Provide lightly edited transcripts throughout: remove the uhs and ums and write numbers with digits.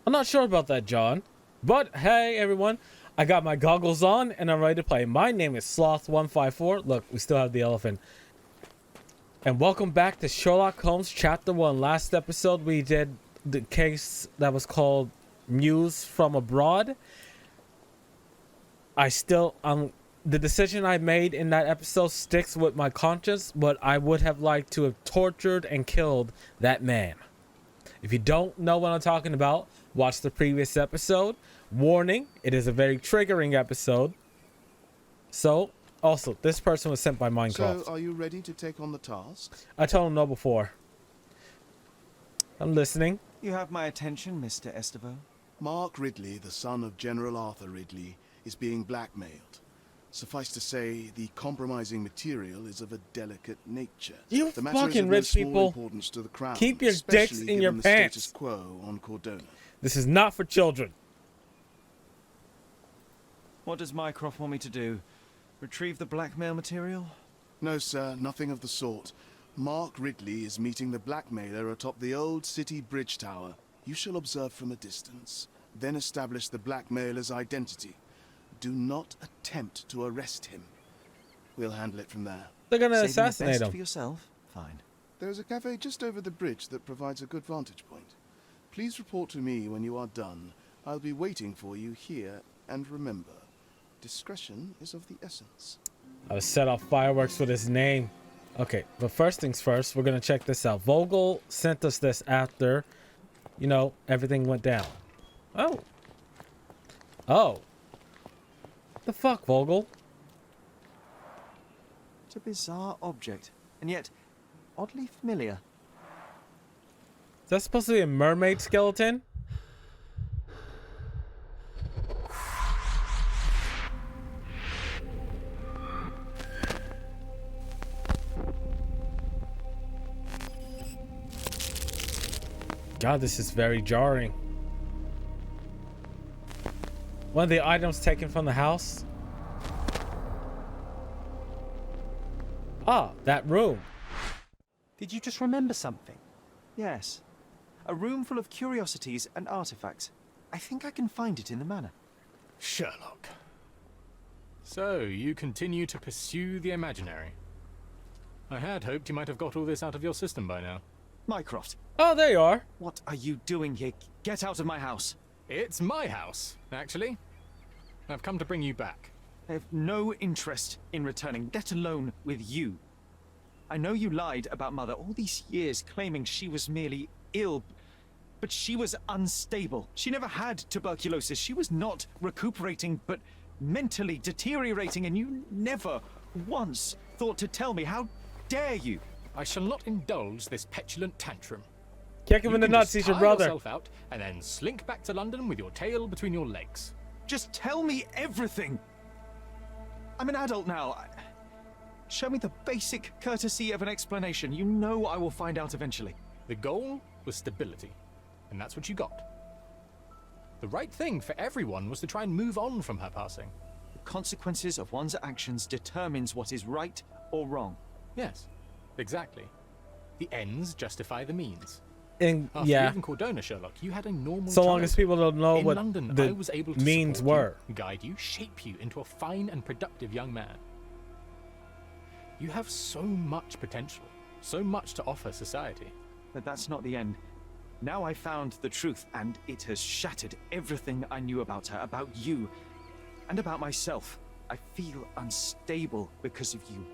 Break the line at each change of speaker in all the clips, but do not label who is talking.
I'm not sure about that, John. But hey, everyone. I got my goggles on and I'm ready to play. My name is Sloth154. Look, we still have the elephant. And welcome back to Sherlock Holmes Chapter 1. Last episode, we did the case that was called News from Abroad. The decision I made in that episode sticks with my conscience, but I would have liked to have tortured and killed that man. If you don't know what I'm talking about, watch the previous episode. Warning, it is a very triggering episode. So, also, this person was sent by Minecraft.
So, are you ready to take on the task?
I told him no before. I'm listening.
You have my attention, Mr. Estevo.
Mark Ridley, the son of General Arthur Ridley, is being blackmailed. Suffice to say, the compromising material is of a delicate nature.
You
the matter
fucking
is of
rich
no small
people.
Importance to the crown,
Keep your dicks in your
the
pants.
Status quo on Cordona.
This is not for children.
What does Mycroft want me to do? Retrieve the blackmail material?
No, sir, nothing of the sort. Mark Ridley is meeting the blackmailer atop the old city bridge tower. You shall observe from a distance, then establish the blackmailer's identity. Do not attempt to arrest him. We'll handle it from there.
They're gonna
Saving
assassinate
the best
him.
for yourself? Fine.
There's a cafe just over the bridge that provides a good vantage point. Please report to me when you are done. I'll be waiting for you here, and remember, discretion is of the essence.
I was set off fireworks with his name. Okay, but first things first, we're gonna check this out. Vogel sent us this after, everything went down. Oh. The fuck, Vogel?
It's a bizarre object, and yet oddly familiar.
Is that supposed to be a mermaid skeleton? God, this is very jarring. One of the items taken from the house. Ah, that room.
Did you just remember something?
Yes. A room full of curiosities and artifacts. I think I can find it in the manor.
Sherlock. So, you continue to pursue the imaginary. I had hoped you might have got all this out of your system by now.
Mycroft,
Oh, there you are.
what are you doing here? Get out of my house.
It's my house, actually. I've come to bring you back.
I have no interest in returning, let alone with you. I know you lied about Mother all these years, claiming she was merely ill, but she was unstable. She never had tuberculosis. She was not recuperating, but mentally deteriorating, and you never once thought to tell me. How dare you?
I shall not indulge this petulant tantrum.
Kick him in the
can
nuts,
just
he's your
tire
brother.
yourself out and then slink back to London with your tail between your legs.
Just tell me everything. I'm an adult now. Show me the basic courtesy of an explanation. You know I will find out eventually.
The goal was stability, and that's what you got. The right thing for everyone was to try and move on from her passing.
The consequences of one's actions determines what is right or wrong.
Yes, exactly. The ends justify the means.
And
After
yeah,
leaving Cordona, Sherlock, you had a normal
so long as
childhood.
people don't know
In
what
London, I
the
was able to
means
support
were.
you, guide you, shape you into a fine and productive young man. You have so much potential, so much to offer society.
But that's not the end. Now I found the truth, and it has shattered everything I knew about her, about you, and about myself. I feel unstable because of you.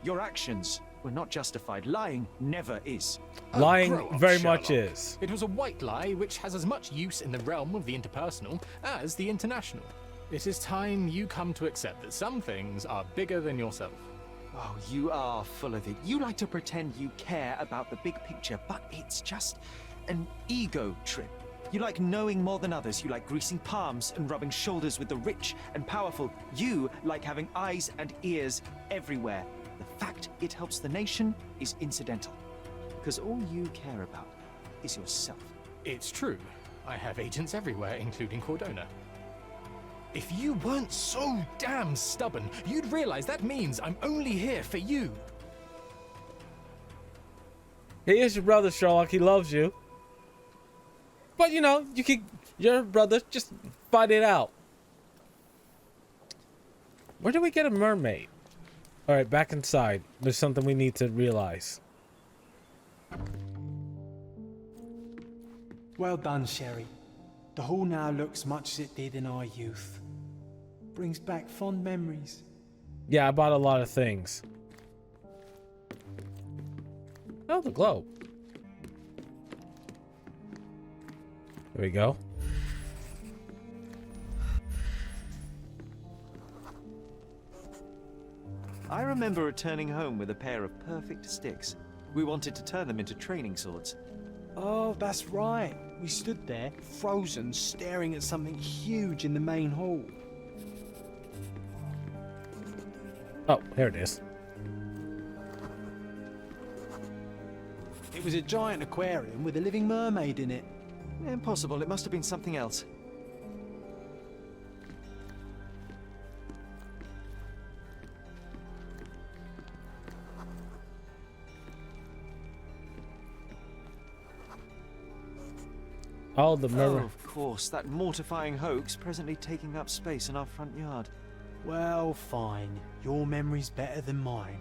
Your actions were not justified. Lying never is.
Lying
grow up,
very much
Sherlock.
is.
It was a white lie which has as much use in the realm of the interpersonal as the international. It is time you come to accept that some things are bigger than yourself.
Oh, you are full of it. You like to pretend you care about the big picture, but it's just an ego trip. You like knowing more than others. You like greasing palms and rubbing shoulders with the rich and powerful. You like having eyes and ears everywhere. The fact it helps the nation is incidental, because all you care about is yourself.
It's true. I have agents everywhere, including Cordona. If you weren't so damn stubborn, you'd realize that means I'm only here for you.
He is your brother, Sherlock. He loves you. But you know, your brother, just fight it out. Where do we get a mermaid? All right, back inside. There's something we need to realize.
Well done, Sherry. The hall now looks much as it did in our youth. Brings back fond memories.
Yeah, I bought a lot of things. Oh, the globe. There we go.
I remember returning home with a pair of perfect sticks. We wanted to turn them into training swords.
Oh, that's right. We stood there, frozen, staring at something huge in the main hall.
Oh, there it is.
It was a giant aquarium with a living mermaid in it.
Impossible, it must have been something else.
Oh, the
Oh,
mermaid.
of course, that mortifying hoax presently taking up space in our front yard.
Well, fine. Your memory's better than mine.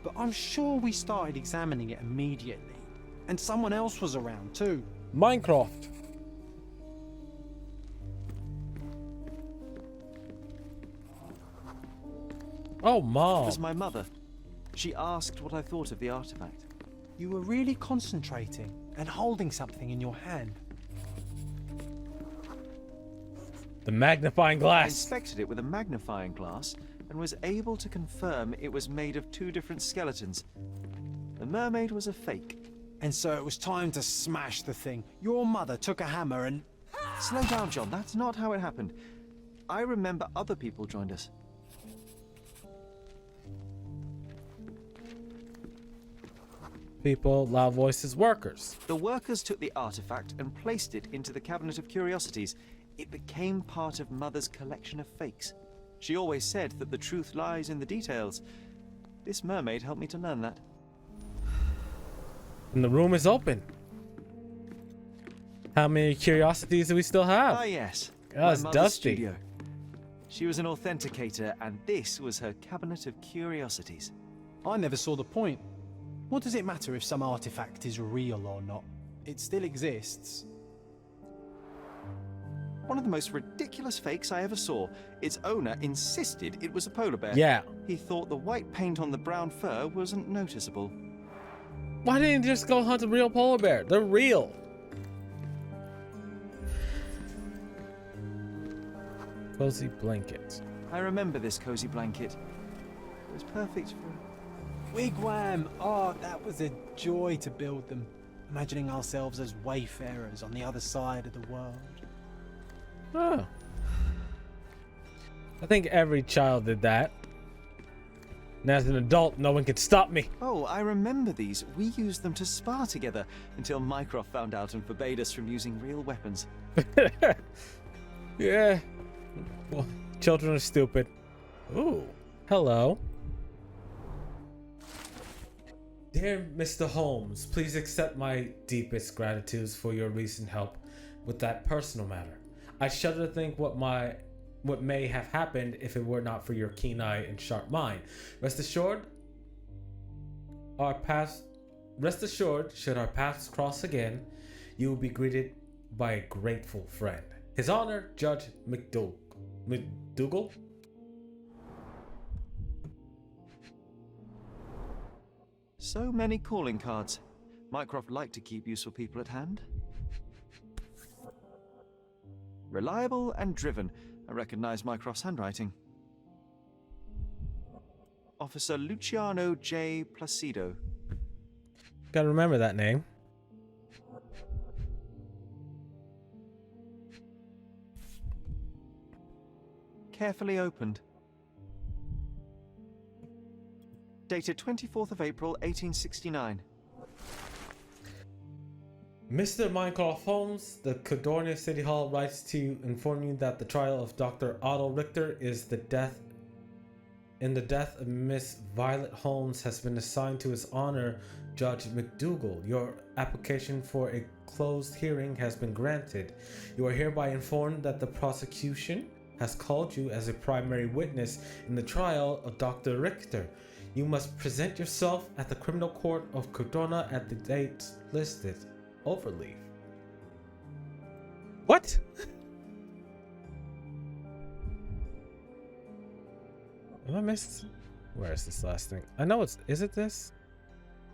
But I'm sure we started examining it immediately. And someone else was around too.
Minecraft. Oh,
It
Mom.
was my mother. She asked what I thought of the artifact.
You were really concentrating and holding something in your hand.
The magnifying
I
glass.
inspected it with a magnifying glass and was able to confirm it was made of two different skeletons. The mermaid was a fake.
And so it was time to smash the thing. Your mother took a hammer and...
Slow down, John. That's not how it happened. I remember other people joined us.
People, loud voices, workers.
The workers took the artifact and placed it into the cabinet of curiosities. It became part of Mother's collection of fakes. She always said that the truth lies in the details. This mermaid helped me to learn that.
And the room is open. How many curiosities do we still have?
Ah, yes.
Oh,
My
it's
mother's
dusty.
studio. She was an authenticator, and this was her cabinet of curiosities.
I never saw the point. What does it matter if some artifact is real or not? It still exists.
One of the most ridiculous fakes I ever saw. Its owner insisted it was a polar bear.
Yeah.
He thought the white paint on the brown fur wasn't noticeable.
Why didn't you just go hunt a real polar bear? They're real. Cozy blanket.
I remember this cozy blanket. It was perfect for...
Wigwam! Oh, that was a joy to build them. Imagining ourselves as wayfarers on the other side of the world.
Oh. I think every child did that. And as an adult, no one could stop me.
Oh, I remember these. We used them to spar together until Mycroft found out and forbade us from using real weapons.
Yeah. Well, children are stupid. Ooh. Hello. Dear Mr. Holmes, please accept my deepest gratitude for your recent help with that personal matter. I shudder to think what may have happened if it were not for your keen eye and sharp mind. Rest assured, should our paths cross again, you will be greeted by a grateful friend. His Honor, Judge McDougal?
So many calling cards. Mycroft liked to keep useful people at hand. Reliable and driven. I recognize Mycroft's handwriting. Officer Luciano J. Placido.
Gotta remember that name.
Carefully opened. Dated 24th of April, 1869.
Mr. Mycroft Holmes, the Cadornia City Hall writes to inform you that the trial of Dr. Otto Richter is the death of Miss Violet Holmes has been assigned to His Honor, Judge McDougal. Your application for a closed hearing has been granted. You are hereby informed that the prosecution has called you as a primary witness in the trial of Dr. Richter. You must present yourself at the criminal court of Cordona at the dates listed. Overleaf. What? Am I missed? Where is this last thing? I know it's. Is it this?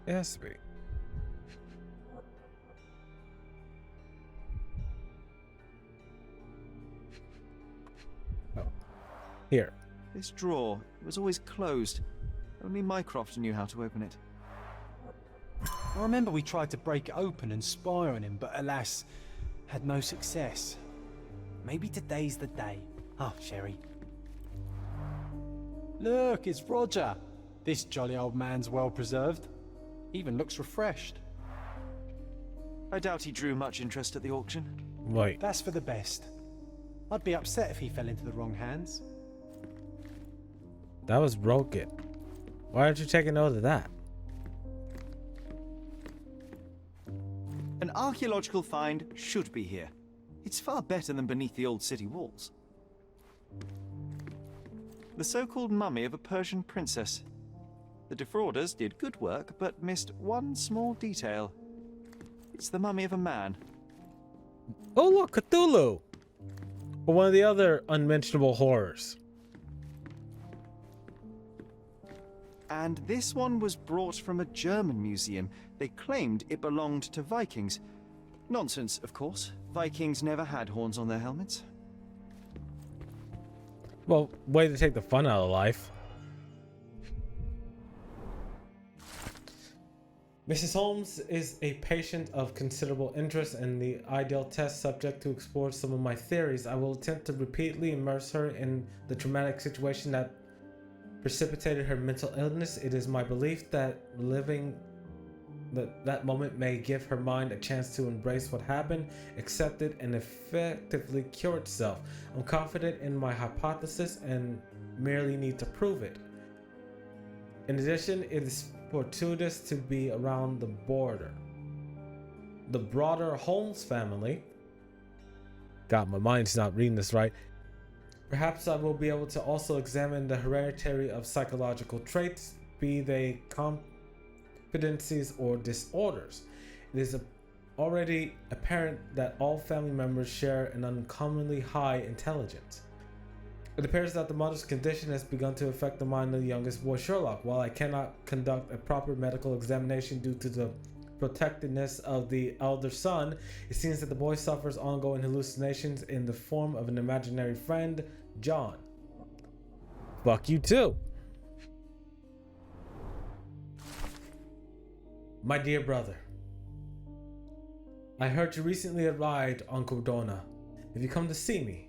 It has to be. Oh. Here.
This drawer, it was always closed. Only Mycroft knew how to open it.
I remember we tried to break it open and spy on him, but alas, had no success. Maybe today's the day. Oh, Sherry. Look, it's Roger. This jolly old man's well preserved. Even looks refreshed.
I doubt he drew much interest at the auction.
Wait.
That's for the best. I'd be upset if he fell into the wrong hands.
That was broken. Why aren't you taking note of that?
An archaeological find should be here. It's far better than beneath the old city walls. The so-called mummy of a Persian princess. The defrauders did good work, but missed one small detail. It's the mummy of a man.
Oh look, Cthulhu! Or one of the other unmentionable horrors.
And this one was brought from a German museum. They claimed it belonged to Vikings. Nonsense, of course. Vikings never had horns on their helmets.
Well, way to take the fun out of life. Mrs. Holmes is a patient of considerable interest and the ideal test subject to explore some of my theories. I will attempt to repeatedly immerse her in the traumatic situation that precipitated her mental illness. It is my belief that reliving that moment may give her mind a chance to embrace what happened, accept it, and effectively cure itself. I'm confident in my hypothesis and merely need to prove it. In addition, it is fortuitous to be around the broader Holmes family. God, my mind's not reading this right. Perhaps I will be able to also examine the hereditary of psychological traits, be they competencies or disorders. It is already apparent that all family members share an uncommonly high intelligence. It appears that the mother's condition has begun to affect the mind of the youngest boy, Sherlock. While I cannot conduct a proper medical examination due to the protectiveness of the elder son, it seems that the boy suffers ongoing hallucinations in the form of an imaginary friend, John. Fuck you too. My dear brother, I heard you recently arrived on Cordona. If you come to see me,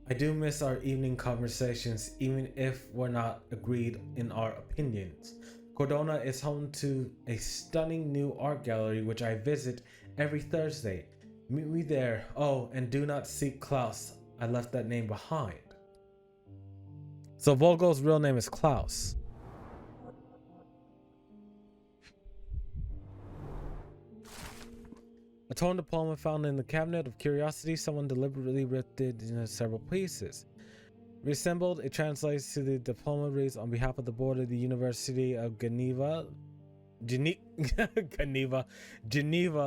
I do miss our evening conversations, even if we're not agreed in our opinions. Cordona is home to a stunning new art gallery which I visit every Thursday. Meet me there. Oh, and do not seek Klaus. I left that name behind. So Vogel's real name is Klaus. A torn diploma found in the cabinet of curiosity. Someone deliberately ripped it into several pieces. Reassembled, it translates to the diploma reads, on behalf of the board of the University of Geneva,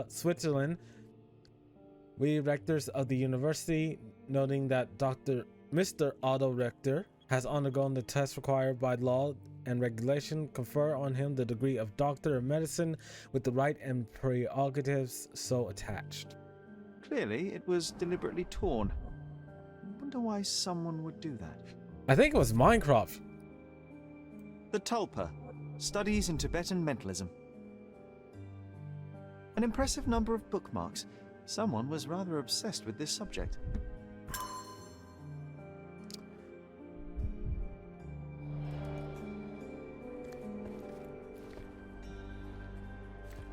Switzerland. We rectors of the university, noting that Mr. Otto Richter has undergone the test required by law and regulation, confer on him the degree of Doctor of Medicine with the right and prerogatives so attached.
Clearly, it was deliberately torn. I wonder why someone would do that.
I think it was Minecraft.
The Tulpa, Studies in Tibetan Mentalism. An impressive number of bookmarks. Someone was rather obsessed with this subject.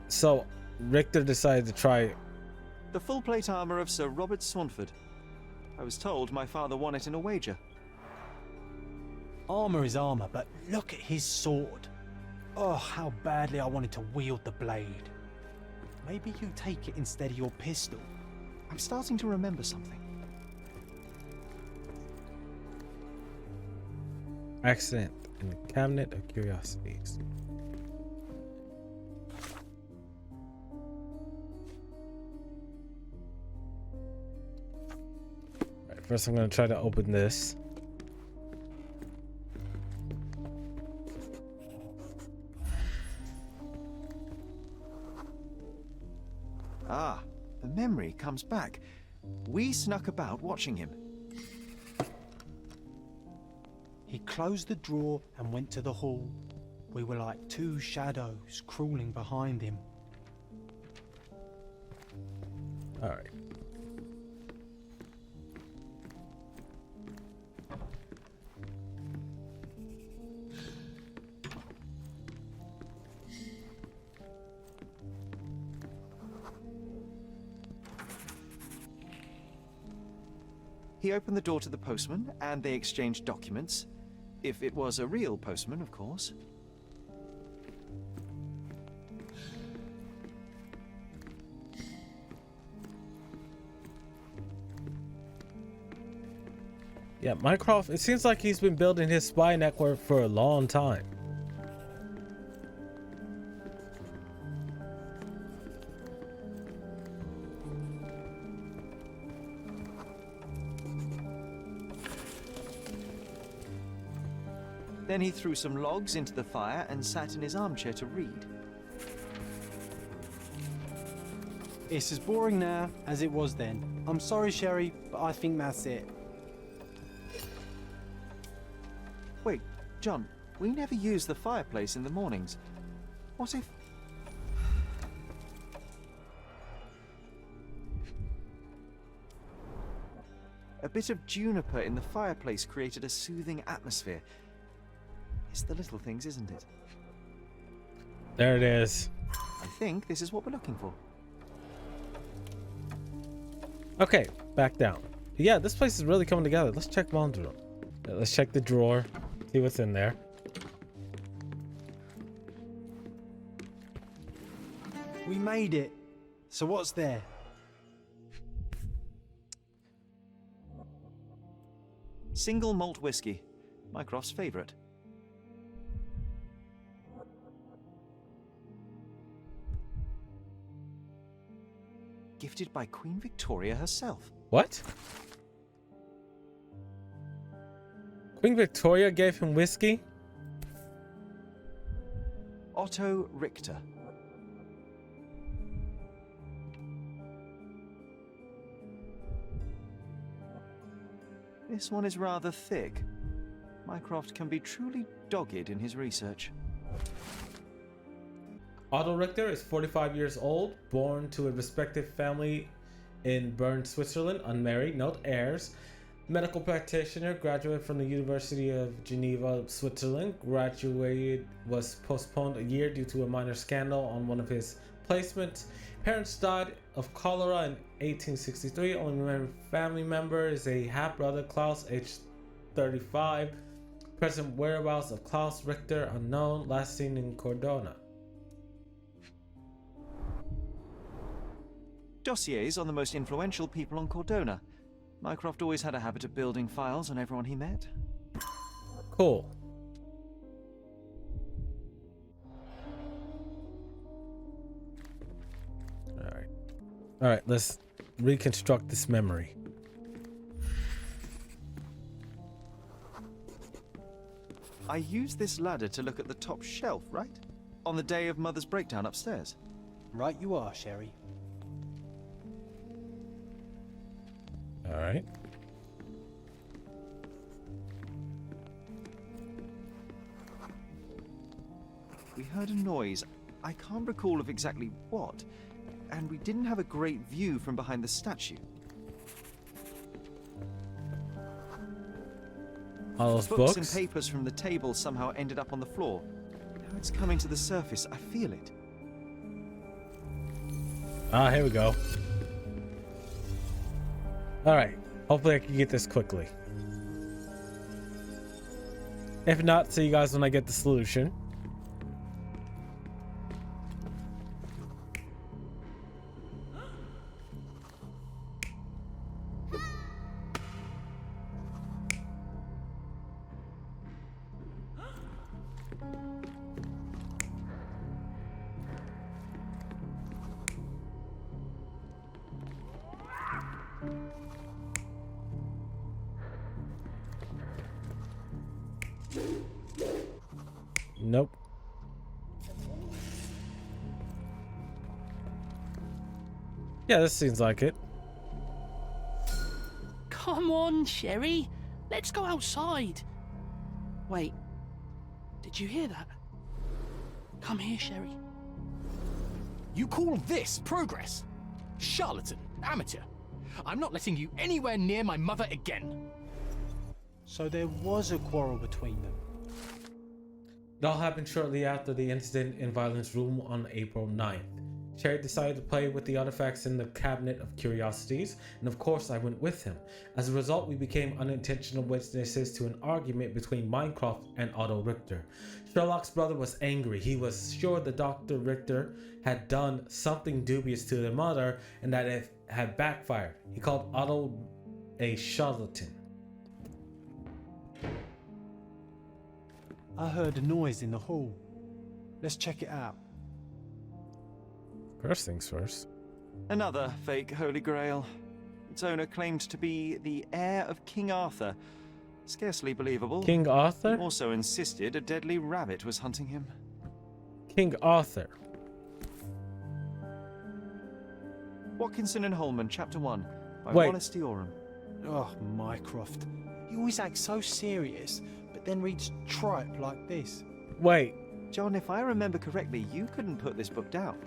So, Richter decided to try.
The full plate armor of Sir Robert Swanford. I was told my father won it in a wager.
Armor is armor, but look at his sword. Oh, how badly I wanted to wield the blade. Maybe you take it instead of your pistol.
I'm starting to remember something.
Accident in the cabinet of curiosities. Alright, first I'm gonna try to open this.
Ah, the memory comes back. We snuck about watching him.
He closed the drawer and went to the hall. We were like two shadows crawling behind him.
Alright.
He opened the door to the postman, and they exchanged documents. If it was a real postman, of course.
Yeah, Mycroft, it seems like he's been building his spy network for a long time.
Then he threw some logs into the fire and sat in his armchair to read.
It's as boring now as it was then. I'm sorry, Sherry, but I think that's it.
Wait, John, we never use the fireplace in the mornings. What if... A bit of juniper in the fireplace created a soothing atmosphere. It's the little things, isn't it?
There it is.
I think this is what we're looking for.
Okay, back down. Yeah, this place is really coming together. Let's check Mom's room. Let's check the drawer, see what's in there.
We made it. So what's there?
Single malt whiskey, Mycroft's favorite. Gifted by Queen Victoria herself.
What? Queen Victoria gave him whiskey?
Otto Richter. This one is rather thick. Mycroft can be truly dogged in his research.
Otto Richter is 45 years old, born to a respected family in Bern, Switzerland, unmarried, no heirs. Medical practitioner, graduate from the University of Geneva, Switzerland. Graduated was postponed a year due to a minor scandal on one of his placements. Parents died of cholera in 1863. Only remaining family member is a half-brother, Klaus, aged 35. Present whereabouts of Klaus Richter unknown, last seen in Cordona.
Dossiers on the most influential people on Cordona. Mycroft always had a habit of building files on everyone he met.
Cool. All right, let's reconstruct this memory.
I used this ladder to look at the top shelf, right? On the day of Mother's breakdown upstairs.
Right you are, Sherry.
All right.
We heard a noise. I can't recall of exactly what. And we didn't have a great view from behind the statue.
All those
Books
books.
and papers from the table somehow ended up on the floor. Now it's coming to the surface. I feel it.
Ah, here we go. All right. Hopefully I can get this quickly. If not, see you guys when I get the solution. Nope. Yeah, this seems like it.
Come on, Sherry. Let's go outside. Wait. Did you hear that? Come here, Sherry.
You call this progress? Charlatan, amateur. I'm not letting you anywhere near my mother again.
So there was a quarrel between them.
It all happened shortly after the incident in Violet's room on April 9th. Sherry decided to play with the artifacts in the cabinet of curiosities, and of course I went with him. As a result, we became unintentional witnesses to an argument between Mycroft and Otto Richter. Sherlock's brother was angry. He was sure that Dr. Richter had done something dubious to their mother and that it had backfired. He called Otto a charlatan.
I heard a noise in the hall. Let's check it out.
First things first.
Another fake Holy Grail. Its owner claimed to be the heir of King Arthur. Scarcely believable.
King Arthur?
He also insisted a deadly rabbit was hunting him.
King Arthur.
Watkinson and Holman, Chapter 1, by
Wait.
Wallace Dioram.
Oh, Mycroft. He always acts so serious, but then reads tripe like this.
Wait.
John, if I remember correctly, you couldn't put this book down.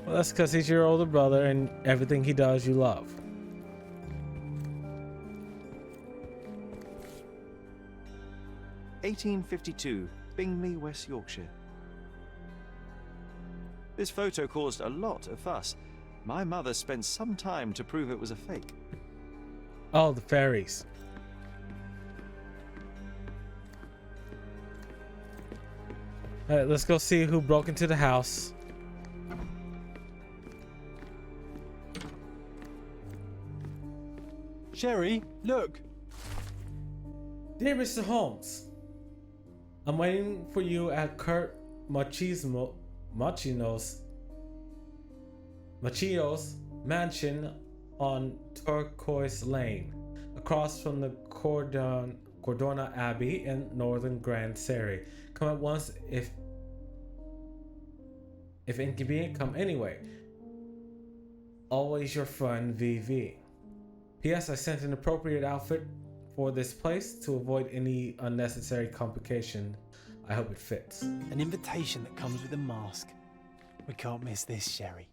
Well, that's because he's your older brother and everything he does you love.
(1852), Bingley, West Yorkshire. This photo caused a lot of fuss. My mother spent some time to prove it was a fake.
Oh, the fairies. Alright, let's go see who broke into the house.
Sherry, look!
Dear Mr. Holmes, I'm waiting for you at Kurt Machino's mansion on Turquoise Lane, across from the Cordona Abbey in northern Grand Surrey. Come at once if inconvenient, come anyway. Always your friend, VV. P.S. I sent an appropriate outfit for this place to avoid any unnecessary complication. I hope it fits.
An invitation that comes with a mask. We can't miss this, Sherry.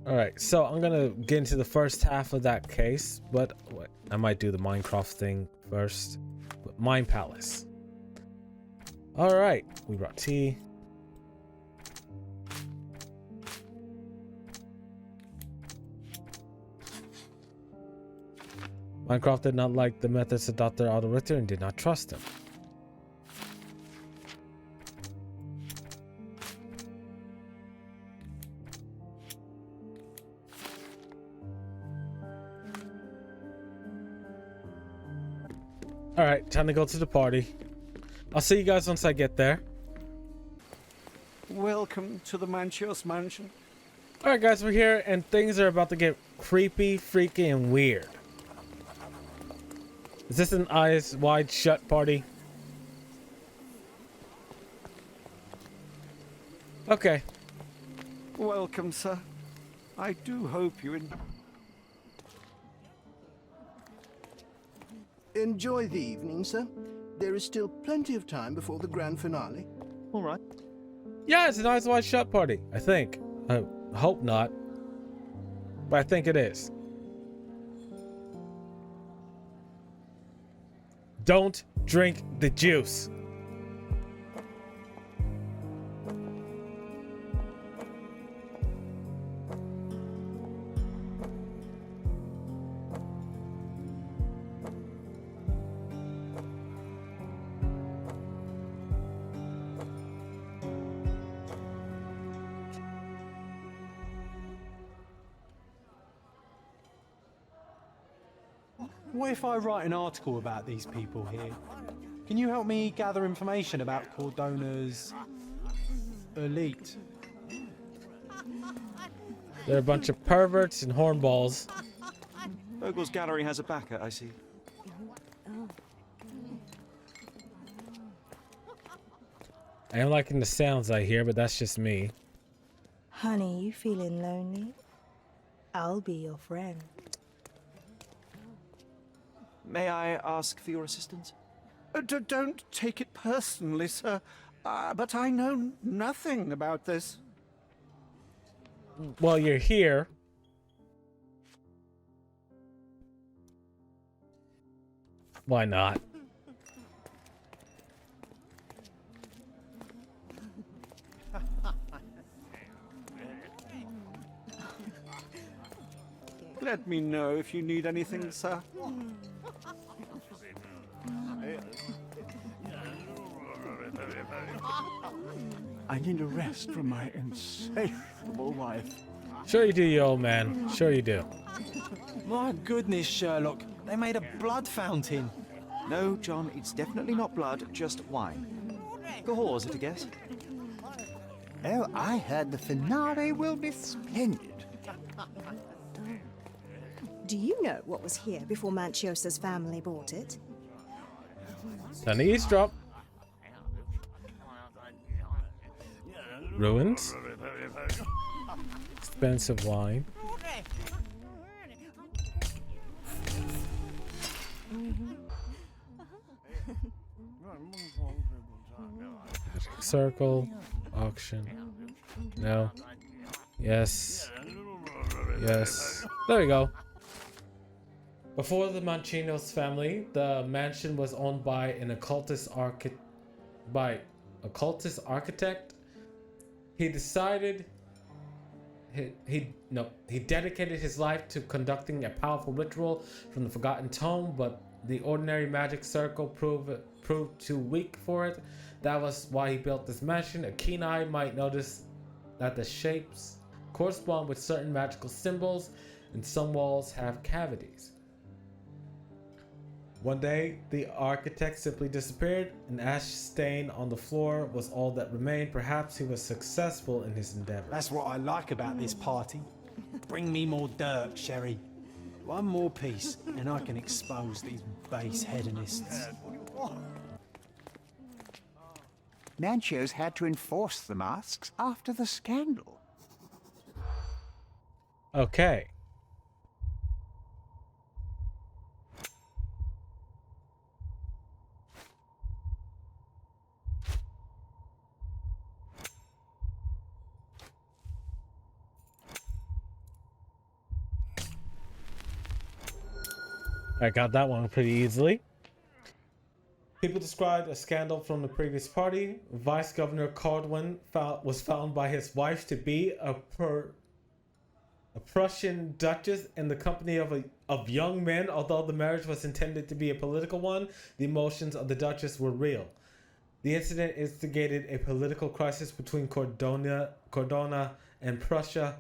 Alright, so I'm gonna get into the first half of that case, but I might do the Minecraft thing first. But Mine Palace. Alright, we brought tea. Mycroft did not like the methods of Dr. Otto Richter and did not trust him. Alright, time to go to the party. I'll see you guys once I get there.
Welcome to the Manchios mansion.
Alright guys, we're here and things are about to get creepy, freaky, and weird. Is this an eyes wide shut party? Okay.
Welcome, sir. I do hope you enjoy the evening, sir. There is still plenty of time before the grand finale.
All right.
Yeah, it's an eyes wide shut party, I think. I hope not. But I think it is. Don't drink the juice.
What if I write an article about these people here? Can you help me gather information about Cordona's elite?
They're a bunch of perverts and hornballs.
Vogel's gallery has a backer, I see.
I am liking the sounds I hear, but that's just me.
Honey, you feeling lonely? I'll be your friend.
May I ask for your assistance?
Don't take it personally, sir. But I know nothing about this.
Well, you're here. Why not?
Let me know if you need anything, sir. I need a rest from my insatiable wife.
Sure you do, you old man. Sure you do.
My goodness, Sherlock. They made a blood fountain.
No, John, it's definitely not blood, just wine. Gahor, is it a guess?
Oh, I heard the finale will be splendid.
Do you know what was here before Manchiosa's family bought it?
Time to eavesdrop. Ruins. Expensive wine. Circle. Auction. No. Yes. Yes. There we go. Before the Mancino's family, the mansion was owned by an occultist architect. He decided he dedicated his life to conducting a powerful ritual from the Forgotten Tome, but the ordinary magic circle proved too weak for it. That was why he built this mansion. A keen eye might notice that the shapes correspond with certain magical symbols, and some walls have cavities. One day, the architect simply disappeared. An ash stain on the floor was all that remained. Perhaps he was successful in his endeavor.
That's what I like about this party. Bring me more dirt, Sherry. One more piece, and I can expose these base hedonists.
Manchio's had to enforce the masks after the scandal.
Okay. I got that one pretty easily. People described a scandal from the previous party. Vice Governor Caldwin was found by his wife to be a Prussian duchess in the company of young men. Although the marriage was intended to be a political one, the emotions of the duchess were real. The incident instigated a political crisis between Cordona and Prussia.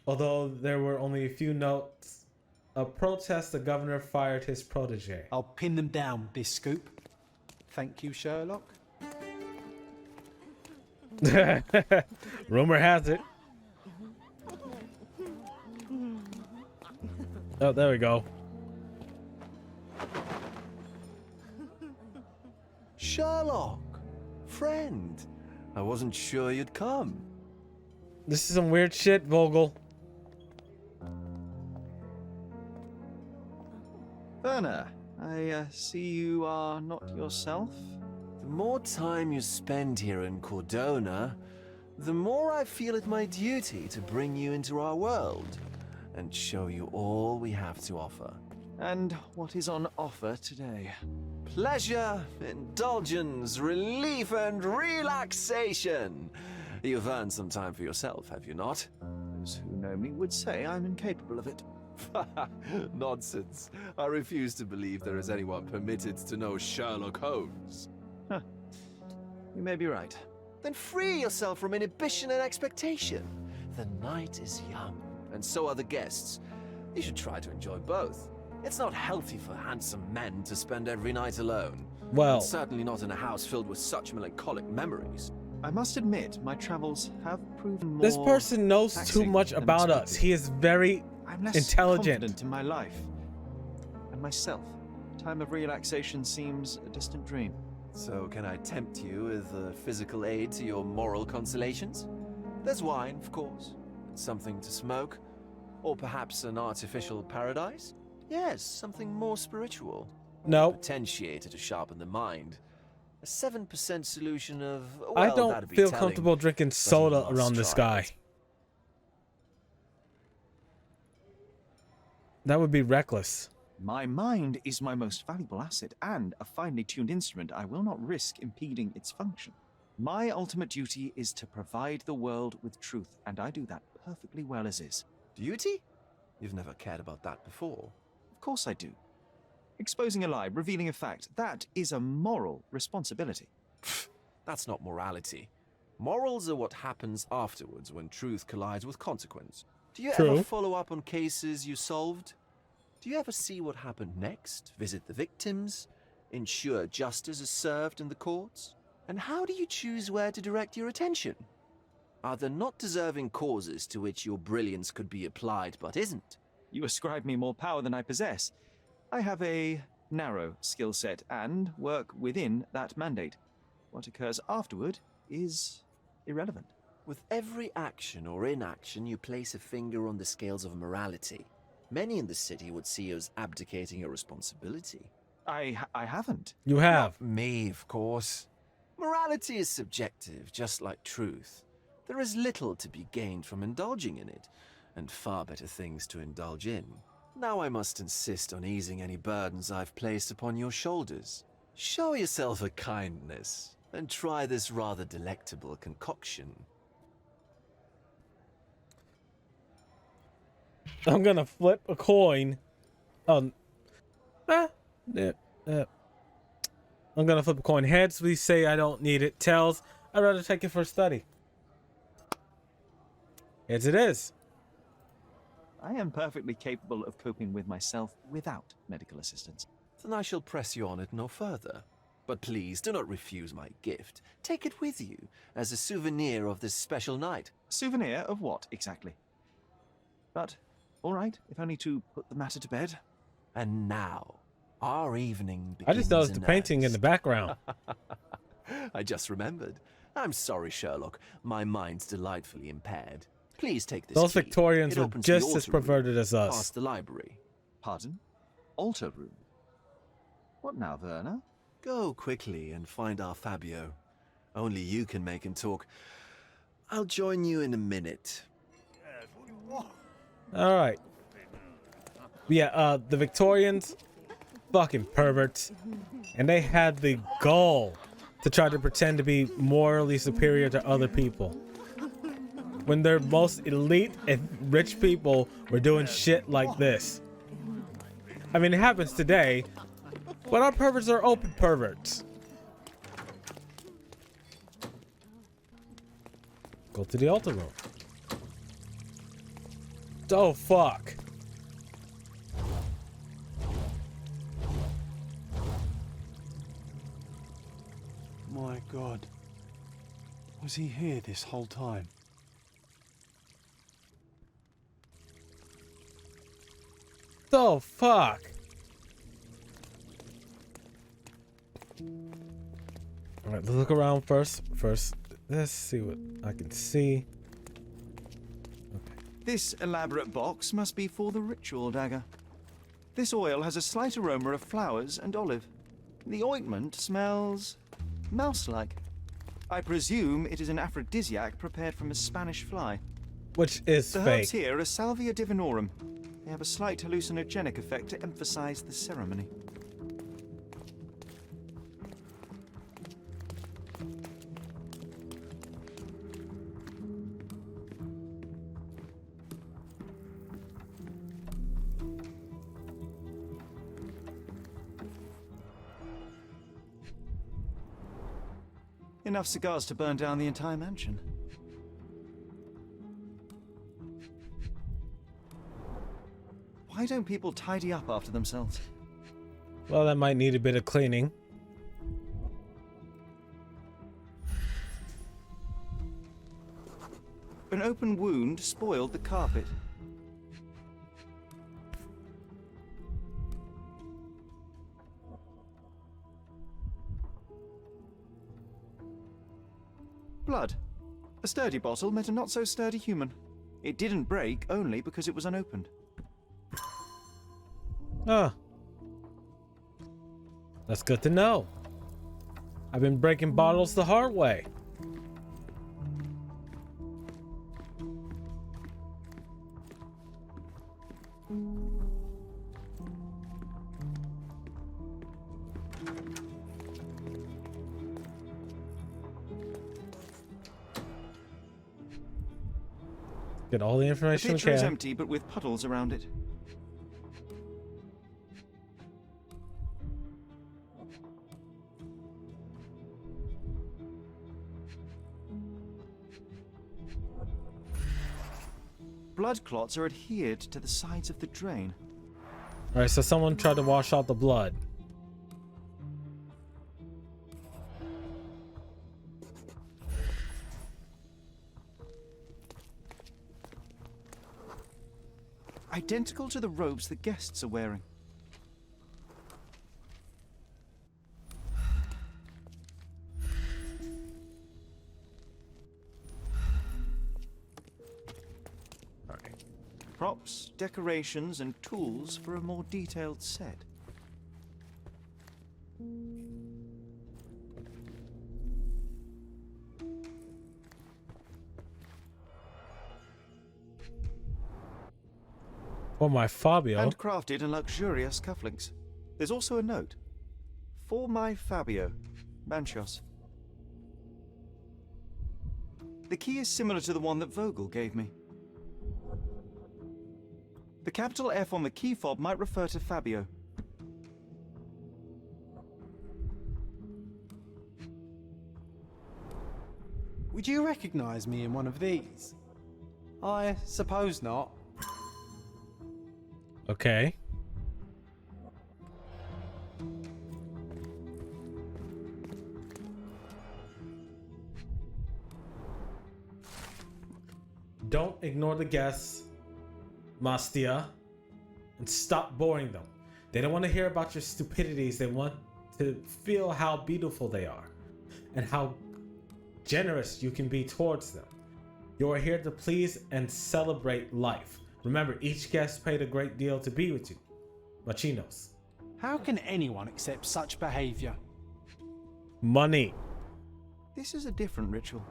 Although there were only a few notes of protest, the governor fired his protege.
I'll pin them down with this scoop. Thank you, Sherlock.
Rumor has it. Oh, there we go.
Sherlock, friend, I wasn't sure you'd come.
This is some weird shit, Vogel.
Werner, I see you are not yourself.
The more time you spend here in Cordona, the more I feel it my duty to bring you into our world and show you all we have to offer.
And what is on offer today?
Pleasure, indulgence, relief, and relaxation. You've earned some time for yourself, have you not?
Those who know me would say I'm incapable of it.
Nonsense. I refuse to believe there is anyone permitted to know Sherlock Holmes.
You may be right.
Then free yourself from inhibition and expectation. The night is young, and so are the guests. You should try to enjoy both. It's not healthy for handsome men to spend every night alone.
Well,
And certainly not in a house filled with such melancholic memories.
I must admit, my travels have proven more
This person knows too
taxing
much
than
about us.
expected.
He is very
I'm less
intelligent.
confident in my life and myself. Time of relaxation seems a distant dream.
So can I tempt you with a physical aid to your moral consolations? There's wine, of course, and something to smoke, or perhaps an artificial paradise? Yes, something more spiritual.
No,
Potentiator to sharpen the mind. A 7% solution of, well,
I
that'd
don't
be
feel
telling,
comfortable drinking
but he
soda
must
around this
try
guy.
it.
That would be reckless.
My mind is my most valuable asset and a finely tuned instrument I will not risk impeding its function. My ultimate duty is to provide the world with truth, and I do that perfectly well as is.
Duty? You've never cared about that before.
Of course I do. Exposing a lie, revealing a fact, that is a moral responsibility.
That's not morality. Morals are what happens afterwards when truth collides with consequence. Do you
True.
ever follow up on cases you solved? Do you ever see what happened next? Visit the victims? Ensure justice is served in the courts? And how do you choose where to direct your attention? Are there not deserving causes to which your brilliance could be applied but isn't?
You ascribe me more power than I possess. I have a narrow skill set and work within that mandate. What occurs afterward is irrelevant.
With every action or inaction, you place a finger on the scales of morality. Many in the city would see you as abdicating your responsibility.
I haven't.
You have.
Not me, of course. Morality is subjective, just like truth. There is little to be gained from indulging in it, and far better things to indulge in. Now I must insist on easing any burdens I've placed upon your shoulders. Show yourself a kindness, and try this rather delectable concoction.
I'm gonna flip a coin. I'm gonna flip a coin. Heads, we say I don't need it. Tails, I'd rather take it for a study. Heads it is.
I am perfectly capable of coping with myself without medical assistance.
Then I shall press you on it no further. But please do not refuse my gift. Take it with you as a souvenir of this special night.
Souvenir of what, exactly? But, all right, if only to put the matter to bed.
And now, our evening begins.
I just noticed the painting in the background.
I just remembered. I'm sorry, Sherlock. My mind's delightfully impaired. Please take this
Those
key.
Victorians
It
were
opens the
just as
altar room
perverted as us.
past the library.
Pardon? Altar room? What now, Werner?
Go quickly and find our Fabio. Only you can make him talk. I'll join you in a minute.
All right. Yeah, the Victorians, fucking perverts, and they had the gall to try to pretend to be morally superior to other people, when their most elite and rich people were doing shit like this. I mean, it happens today, but our perverts are open perverts. Go to the altar room. Oh, fuck.
My God. Was he here this whole time?
Oh, fuck. All right, let's look around first. Let's see what I can see.
This elaborate box must be for the ritual dagger. This oil has a slight aroma of flowers and olive. The ointment smells mouse-like. I presume it is an aphrodisiac prepared from a Spanish fly.
Which is
The
fake.
herbs here are Salvia divinorum. They have a slight hallucinogenic effect to emphasize the ceremony. Enough cigars to burn down the entire mansion. Why don't people tidy up after themselves?
Well, that might need a bit of cleaning.
open wound spoiled the carpet. Blood. A sturdy bottle met a not-so-sturdy human. It didn't break only because it was unopened.
Ah. That's good to know. I've been breaking bottles the hard way. Get all the
The
information we
pitcher is
can.
empty, but with puddles around it. Blood clots are adhered to the sides of the drain.
Alright, so someone tried to wash out the blood.
Identical to the robes the guests are wearing. Props, decorations, and tools for a more detailed set.
For my Fabio.
Handcrafted and luxurious cufflinks. There's also a note. For my Fabio, Manchos. The key is similar to the one that Vogel gave me. The capital F on the key fob might refer to Fabio.
Would you recognize me in one of these? I suppose not.
Okay. Don't ignore the guests, Mastia, and stop boring them. They don't want to hear about your stupidities. They want to feel how beautiful they are and how generous you can be towards them. You are here to please and celebrate life. Remember, each guest paid a great deal to be with you. Machinos.
How can anyone accept such behavior?
Money.
This is a different ritual.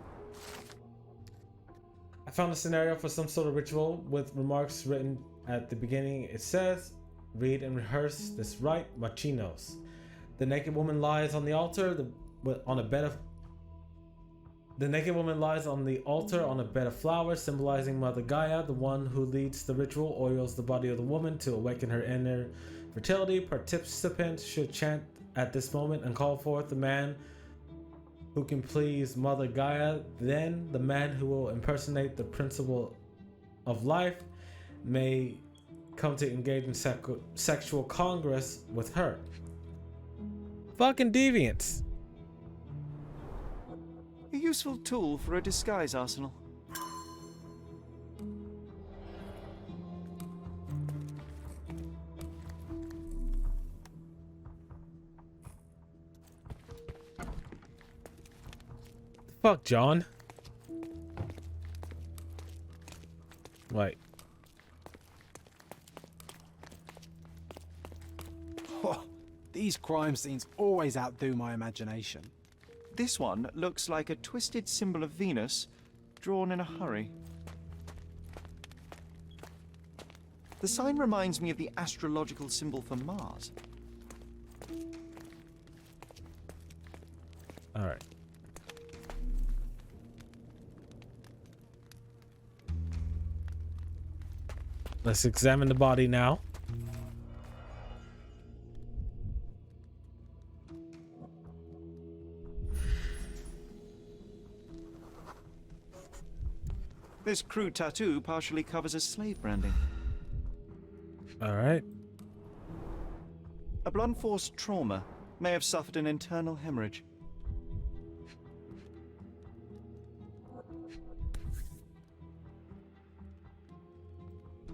I found a scenario for some sort of ritual with remarks written at the beginning. It says, read and rehearse this rite, Machinos. The naked woman lies on the altar on a bed of flowers, symbolizing Mother Gaia. The one who leads the ritual oils the body of the woman to awaken her inner fertility. Participants should chant at this moment and call forth the man who can please Mother Gaia. Then the man who will impersonate the principle of life may come to engage in sexual congress with her. Fucking deviants.
A useful tool for a disguise arsenal.
Fuck, John. Wait.
These crime scenes always outdo my imagination.
This one looks like a twisted symbol of Venus, drawn in a hurry. The sign reminds me of the astrological symbol for Mars.
All right. Let's examine the body now.
This crude tattoo partially covers a slave branding.
All right.
A blunt force trauma may have suffered an internal hemorrhage.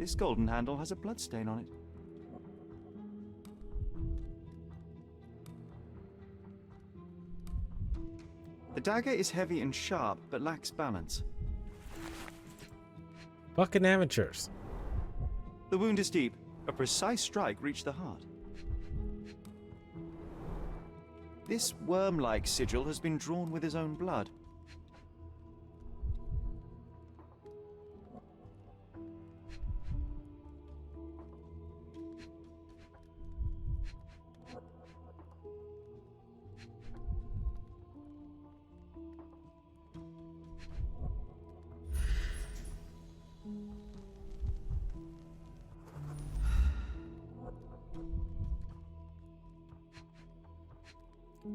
This golden handle has a bloodstain on it. The dagger is heavy and sharp, but lacks balance.
Fucking amateurs.
The wound is deep. A precise strike reached the heart. This worm-like sigil has been drawn with his own blood.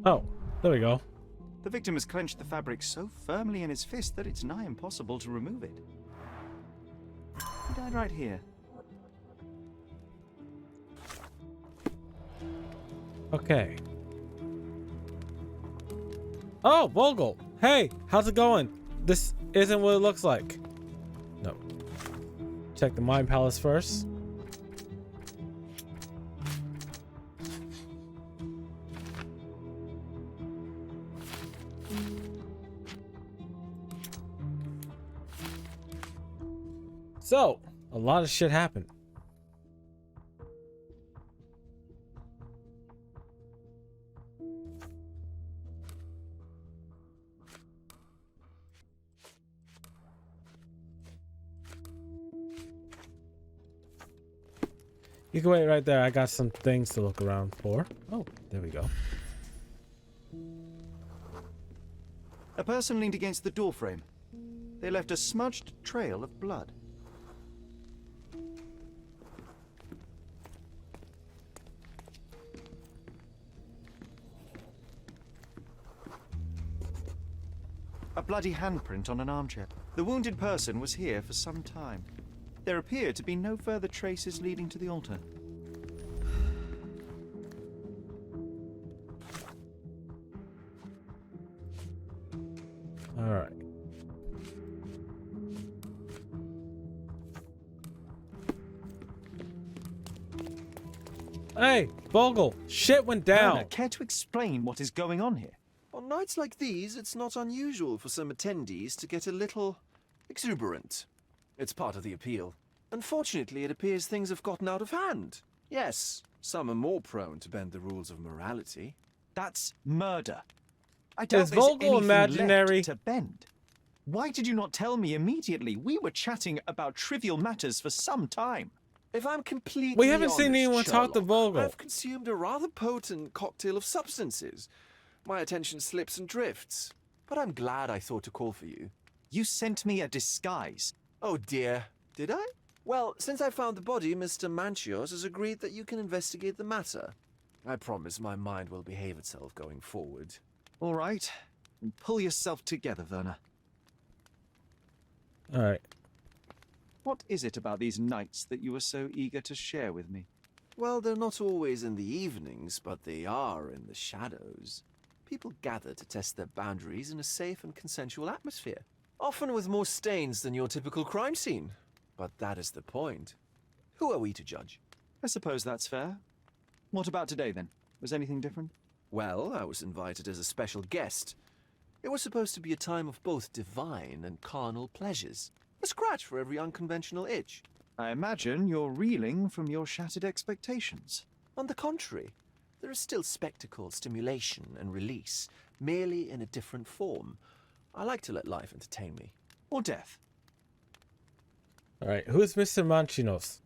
Oh, there we go.
The victim has clenched the fabric so firmly in his fist that it's nigh impossible to remove it. He died right here.
Okay. Oh, Vogel. Hey, how's it going? This isn't what it looks like. No. Check the Mind Palace first. So, a lot of shit happened. You can wait right there. I got some things to look around for. Oh, there we go.
A person leaned against the doorframe. They left a smudged trail of blood. A bloody handprint on an armchair. The wounded person was here for some time. There appear to be no further traces leading to the altar.
All right. Hey, Vogel, shit went down.
Werner, care to explain what is going on here?
On nights like these, it's not unusual for some attendees to get a little exuberant. It's part of the appeal. Unfortunately, it appears things have gotten out of hand. Yes, some are more prone to bend the rules of morality.
That's murder. I doubt
Is
there's
Vogel
anything
imaginary?
left to bend. Why did you not tell me immediately? We were chatting about trivial matters for some time.
If I'm completely
We haven't seen
honest,
anyone talk to
Sherlock,
Vogel.
I've consumed a rather potent cocktail of substances. My attention slips and drifts. But I'm glad I thought to call for you.
You sent me a disguise.
Oh dear, did I? Well, since I found the body, Mr. Manchios has agreed that you can investigate the matter. I promise my mind will behave itself going forward.
All right. Then pull yourself together, Werner.
All right.
What is it about these nights that you were so eager to share with me?
Well, they're not always in the evenings, but they are in the shadows. People gather to test their boundaries in a safe and consensual atmosphere. Often with more stains than your typical crime scene. But that is the point. Who are we to judge?
I suppose that's fair. What about today, then? Was anything different?
Well, I was invited as a special guest. It was supposed to be a time of both divine and carnal pleasures. A scratch for every unconventional itch.
I imagine you're reeling from your shattered expectations.
On the contrary, there is still spectacle, stimulation, and release, merely in a different form. I like to let life entertain me.
Or death.
All right. Who is Mr. Manchinos?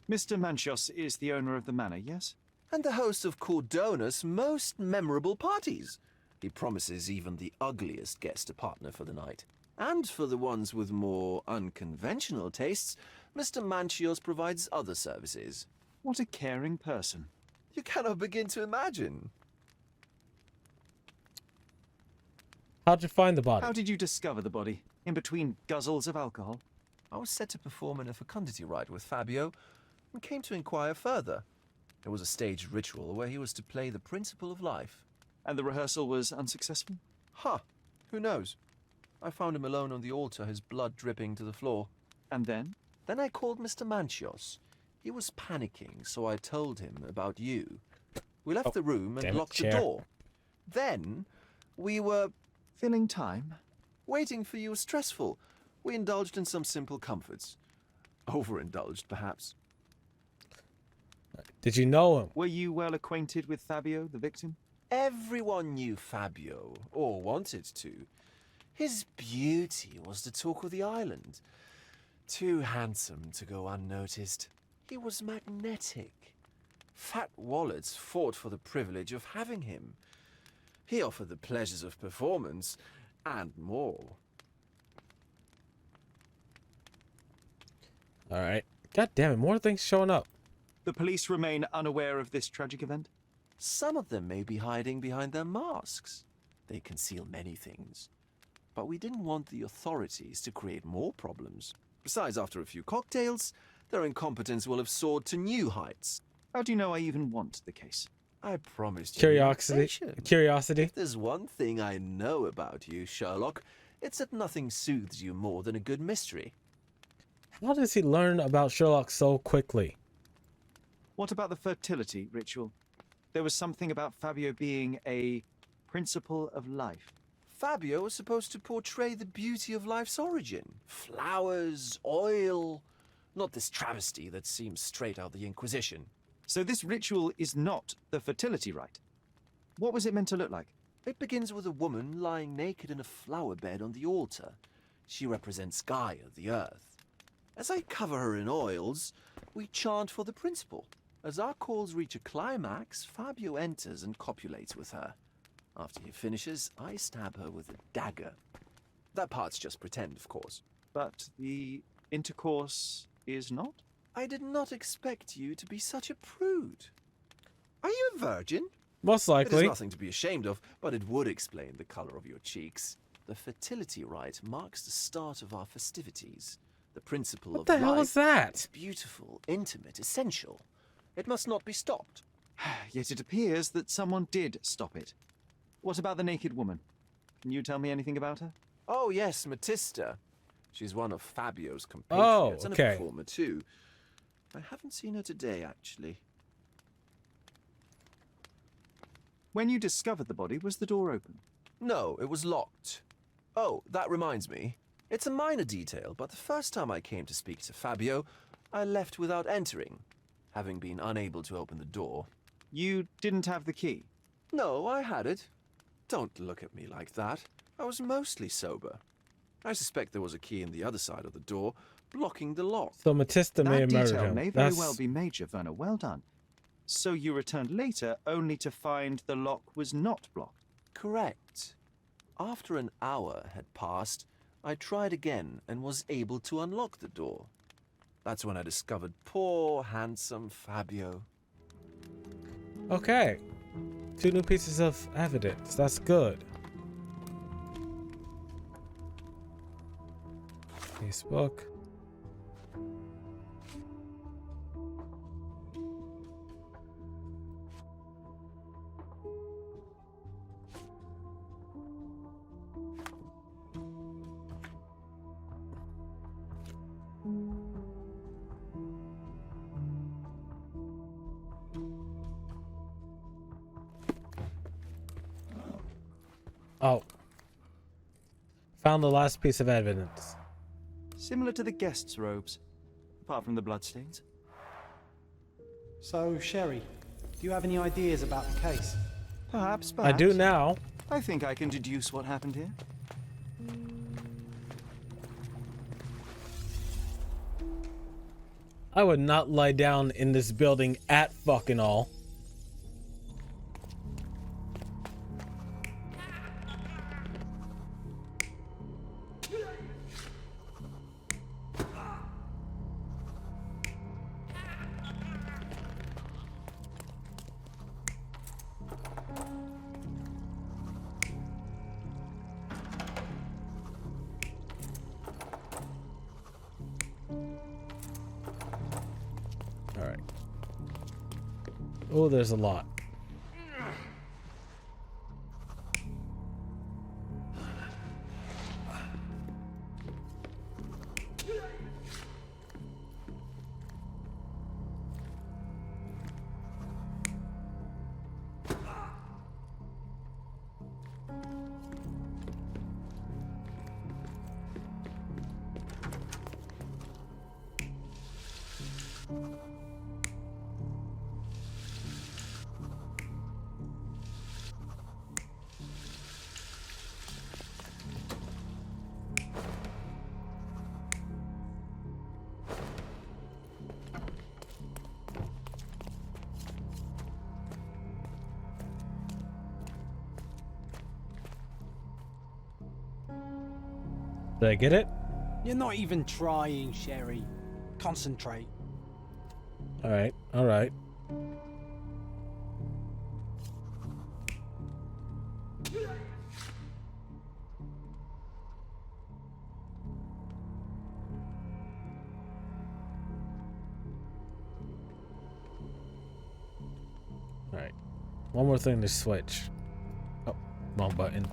Mr. Manchios is the owner of the manor, yes?
And the host of Cordona's most memorable parties. He promises even the ugliest guest a partner for the night. And for the ones with more unconventional tastes, Mr. Manchios provides other services.
What a caring person.
You cannot begin to imagine.
How'd you find the body?
How did you discover the body? In between guzzles of alcohol?
I was set to perform in a fecundity rite with Fabio and came to inquire further. It was a staged ritual where he was to play the principle of life.
And the rehearsal was unsuccessful?
Huh. Who knows? I found him alone on the altar, his blood dripping to the floor.
And then?
Then I called Mr. Manchios. He was panicking, so I told him about you. We left the room and locked the door. Then we were
Filling time?
waiting for you was stressful. We indulged in some simple comforts. Overindulged, perhaps.
Did you know him?
Were you well acquainted with Fabio, the victim?
Everyone knew Fabio, or wanted to. His beauty was the talk of the island. Too handsome to go unnoticed. He was magnetic. Fat wallets fought for the privilege of having him. He offered the pleasures of performance, and more.
Alright. God damn it, more things showing up.
The police remain unaware of this tragic event?
Some of them may be hiding behind their masks. They conceal many things. But we didn't want the authorities to create more problems. Besides, after a few cocktails, their incompetence will have soared to new heights.
How do you know I even want the case?
I promised you
Curiosity.
relaxation.
Curiosity.
If there's one thing I know about you, Sherlock, it's that nothing soothes you more than a good mystery.
How does he learn about Sherlock so quickly?
What about the fertility ritual? There was something about Fabio being a principle of life.
Fabio was supposed to portray the beauty of life's origin. Flowers, oil, not this travesty that seems straight out of the Inquisition.
So this ritual is not the fertility rite. What was it meant to look like?
It begins with a woman lying naked in a flower bed on the altar. She represents Gaia, the earth. As I cover her in oils, we chant for the principle. As our calls reach a climax, Fabio enters and copulates with her. After he finishes, I stab her with a dagger. That part's just pretend, of course.
But the intercourse is not?
I did not expect you to be such a prude. Are you a virgin?
Most
It
likely.
is nothing to be ashamed of, but it would explain the color of your cheeks. The fertility rite marks the start of our festivities. The principle
What
of
the hell
life
is that?
is beautiful, intimate, essential. It must not be stopped.
Yet it appears that someone did stop it. What about the naked woman? Can you tell me anything about her?
Oh yes, Matista. She's one of Fabio's
Oh,
compatriots and a
okay.
performer too. I haven't seen her today, actually.
When you discovered the body, was the door open?
No, it was locked. Oh, that reminds me. It's a minor detail, but the first time I came to speak to Fabio, I left without entering, having been unable to open the door.
You didn't have the key?
No, I had it. Don't look at me like that. I was mostly sober. I suspect there was a key in the other side of the door, blocking the lock.
So Matista may
That
have murdered
detail
him.
may very well be major, Werner. Well done. So you returned later, only to find the lock was not blocked?
Correct. After an hour had passed, I tried again and was able to unlock the door. That's when I discovered poor, handsome Fabio.
Okay. 2 new pieces of evidence. That's good. Facebook. Oh. Found the last piece of evidence.
Similar to the guests' robes, apart from the bloodstains.
So, Sherry, do you have any ideas about the case?
Perhaps.
I do now.
I think I can deduce what happened here.
I would not lie down in this building at fucking all. Alright. Oh, there's a lot. Did I get it?
You're not even trying, Sherry. Concentrate.
All right. All right. All right. One more thing to switch. Oh, wrong button.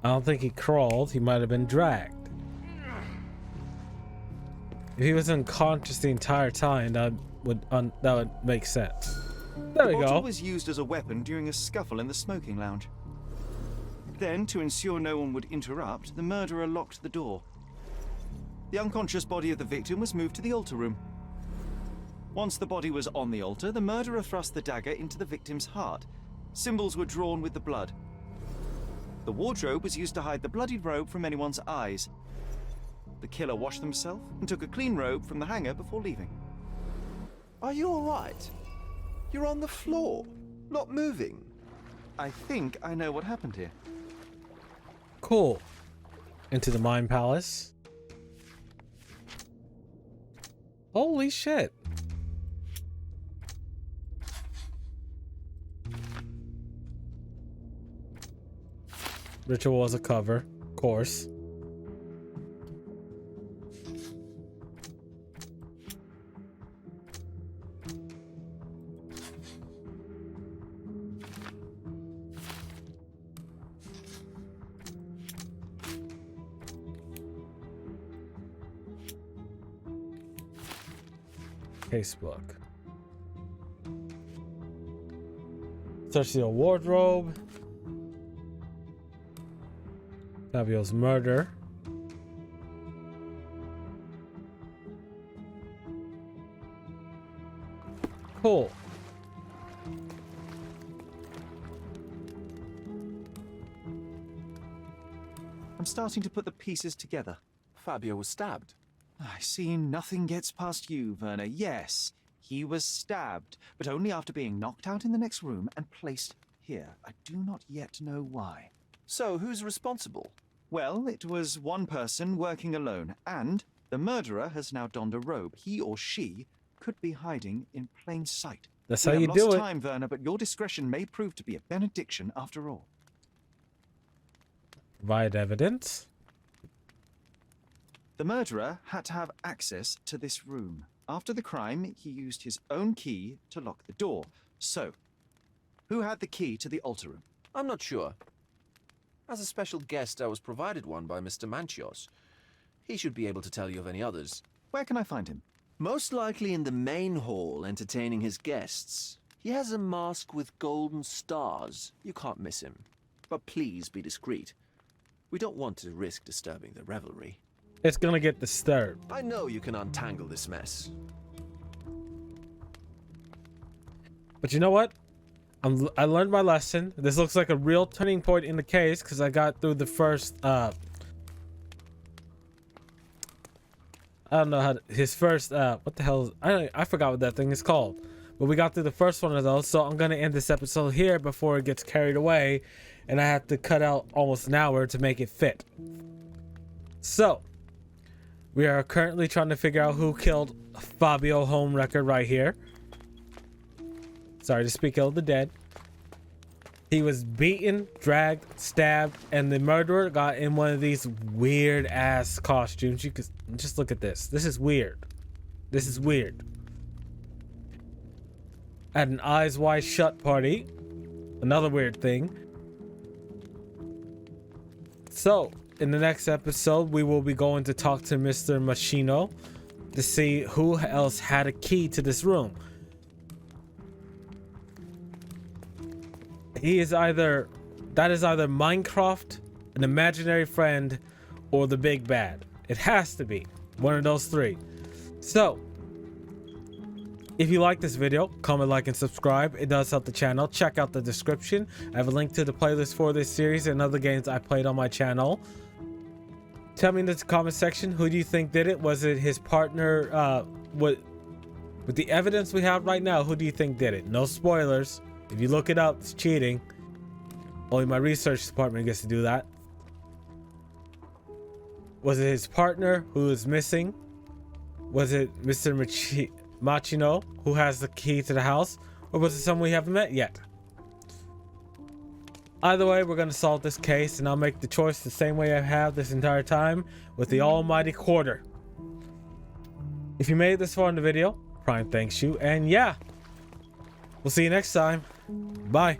I don't think he crawled. He might have been dragged. If he was unconscious the entire time, that would make sense. There we
The bottle
go.
was used as a weapon during a scuffle in the smoking lounge. Then, to ensure no one would interrupt, the murderer locked the door. The unconscious body of the victim was moved to the altar room. Once the body was on the altar, the murderer thrust the dagger into the victim's heart. Symbols were drawn with the blood. The wardrobe was used to hide the bloodied robe from anyone's eyes. The killer washed himself and took a clean robe from the hanger before leaving.
Are you all right? You're on the floor, not moving.
I think I know what happened here.
Cool. Into the Mind Palace. Holy shit. Ritual was a cover, of course. Casebook. Search the wardrobe. Fabio's murder. Cool.
I'm starting to put the pieces together.
Fabio was stabbed.
I see nothing gets past you, Werner. Yes, he was stabbed, but only after being knocked out in the next room and placed here. I do not yet know why.
So, who's responsible?
Well, it was one person working alone, and the murderer has now donned a robe. He or she could be hiding in plain sight.
That's
We
how
have
you
lost
do it.
time, Werner, but your discretion may prove to be a benediction after all.
Provide evidence.
The murderer had to have access to this room. After the crime, he used his own key to lock the door. So, who had the key to the altar room?
I'm not sure. As a special guest, I was provided one by Mr. Manchios. He should be able to tell you of any others.
Where can I find him?
Most likely in the main hall, entertaining his guests. He has a mask with golden stars. You can't miss him. But please be discreet. We don't want to risk disturbing the revelry.
It's gonna get disturbed.
I know you can untangle this mess.
But you know what? I learned my lesson. This looks like a real turning point in the case because I got through the first I don't know how his first what the hell I forgot what that thing is called. But we got through the first one of those, so I'm gonna end this episode here before it gets carried away and I have to cut out almost an hour to make it fit. So we are currently trying to figure out who killed Fabio Homewrecker right here. Sorry to speak ill of the dead. He was beaten, dragged, stabbed, and the murderer got in one of these weird ass costumes. You could just look at this. This is weird. This is weird. At an eyes wide shut party. Another weird thing. So, in the next episode, we will be going to talk to Mr. Machino to see who else had a key to this room. That is either Minecraft, an imaginary friend, or the big bad. It has to be one of those three. So, if you like this video, comment, like, and subscribe. It does help the channel. Check out the description. I have a link to the playlist for this series and other games I played on my channel. Tell me in the comment section, who do you think did it? Was it his partner? With the evidence we have right now, who do you think did it? No spoilers. If you look it up, it's cheating. Only my research department gets to do that. Was it his partner who is missing? Was it Mr. Machino who has the key to the house? Or was it someone we haven't met yet? Either way, we're going to solve this case, and I'll make the choice the same way I have this entire time, with the almighty quarter. If you made it this far in the video, Prime thanks you, and yeah, we'll see you next time. Bye.